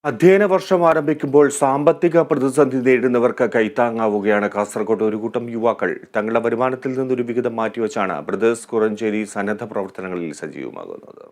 അധ്യയന വർഷം ആരംഭിക്കുമ്പോൾ സാമ്പത്തിക പ്രതിസന്ധി നേരിടുന്നവർക്ക് കൈത്താങ്ങാവുകയാണ് കാസർഗോഡ് ഒരു കൂട്ടം യുവാക്കൾ. തങ്ങളുടെ വരുമാനത്തിൽ നിന്നൊരു വിഹിതം മാറ്റിവെച്ചാണ് ബ്രദേഴ്സ് കുറഞ്ചേരി സന്നദ്ധ പ്രവർത്തനങ്ങളിൽ സജീവമാകുന്നത്.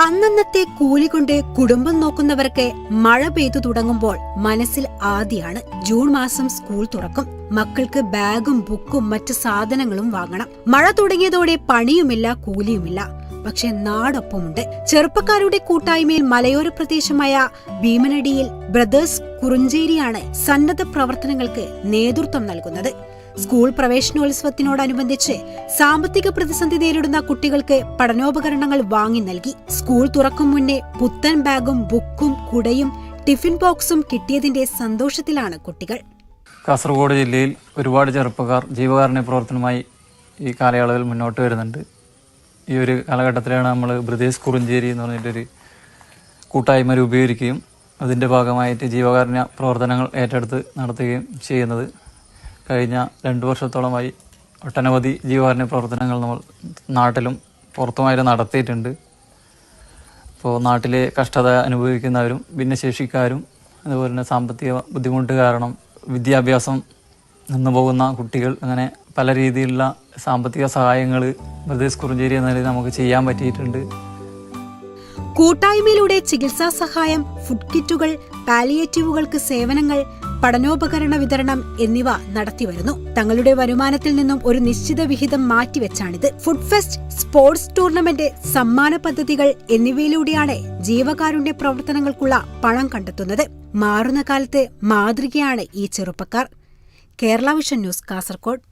അന്നന്നത്തെ കൂലി കൊണ്ട് കുടുംബം നോക്കുന്നവർക്ക് മഴ പെയ്തു തുടങ്ങുമ്പോൾ മനസ്സിൽ ആദ്യാണ് ജൂൺ മാസം സ്കൂൾ തുറക്കും. മക്കൾക്ക് ബാഗും ബുക്കും മറ്റ് സാധനങ്ങളും വാങ്ങണം. മഴ തുടങ്ങിയതോടെ പണിയുമില്ല, കൂലിയുമില്ല. പക്ഷെ നാടൊപ്പമുണ്ട്. ചെറുപ്പക്കാരുടെ കൂട്ടായ്മയിൽ മലയോര പ്രദേശമായ ഭീമനടിയിൽ ബ്രദേഴ്സ് കുറുഞ്ചേരിയാണ് സന്നദ്ധ പ്രവർത്തനങ്ങൾക്ക് നേതൃത്വം നൽകുന്നത്. സ്കൂൾ പ്രവേശനോത്സവത്തിനോടനുബന്ധിച്ച് സാമ്പത്തിക പ്രതിസന്ധി നേരിടുന്ന കുട്ടികൾക്ക് പഠനോപകരണങ്ങൾ വാങ്ങി നൽകി. സ്കൂൾ തുറക്കും മുന്നേ പുത്തൻ ബാഗും ബുക്കും കുടയും ടിഫിൻ ബോക്സും കിട്ടിയതിന്റെ സന്തോഷത്തിലാണ് കുട്ടികൾ. കാസർഗോഡ് ജില്ലയിൽ ഒരുപാട് ചെറുപ്പക്കാർ ജീവകാരുണ്യ പ്രവർത്തനമായി ഈ കാലയളവിൽ മുന്നോട്ട് വരുന്നുണ്ട്. ഈ ഒരു കാലഘട്ടത്തിലാണ് നമ്മൾ ബ്രദേഴ്സ് കുറുഞ്ചേരി എന്ന് പറഞ്ഞിട്ടൊരു കൂട്ടായ്മ രൂപീകരിക്കുകയും അതിൻ്റെ ഭാഗമായിട്ട് ജീവകാരുണ്യ പ്രവർത്തനങ്ങൾ ഏറ്റെടുത്ത് നടത്തുകയും ചെയ്യുന്നത്. കഴിഞ്ഞ 2 വർഷത്തോളമായി ഒട്ടനവധി ജീവകാരുണ്യ പ്രവർത്തനങ്ങൾ നമ്മൾ നാട്ടിലും പുറത്തുമായിട്ട് നടത്തിയിട്ടുണ്ട്. അപ്പോൾ നാട്ടിലെ കഷ്ടത അനുഭവിക്കുന്നവരും ഭിന്നശേഷിക്കാരും അതുപോലെ തന്നെ സാമ്പത്തിക ബുദ്ധിമുട്ട് കാരണം വിദ്യാഭ്യാസം നിന്നു പോകുന്ന കുട്ടികൾ, അങ്ങനെ പല രീതിയിലുള്ള സാമ്പത്തിക സഹായങ്ങൾ ബ്രദേഴ്സ് കുറുഞ്ചേരി എന്ന നിലയിൽ നമുക്ക് ചെയ്യാൻ പറ്റിയിട്ടുണ്ട്. കൂട്ടായ്മയിലൂടെ ചികിത്സാ സഹായം, ഫുഡ് കിറ്റുകൾ, പാലിയേറ്റീവുകൾക്ക് സേവനങ്ങൾ, പഠനോപകരണ വിതരണം എന്നിവ നടത്തിവരുന്നു. തങ്ങളുടെ വരുമാനത്തിൽ നിന്നും ഒരു നിശ്ചിത വിഹിതം മാറ്റിവെച്ചാണിത്. ഫുഡ് ഫെസ്റ്റ്, സ്പോർട്സ് ടൂർണമെന്റ്, സമ്മാന പദ്ധതികൾ എന്നിവയിലൂടെയാണ് ജീവകാരുണ്യ പ്രവർത്തനങ്ങൾക്കുള്ള പണം കണ്ടെത്തുന്നത്. മാറുന്ന കാലത്ത് മാതൃകയാണ് ഈ ചെറുപ്പക്കാർ. Kerala vision news, Kasaragod.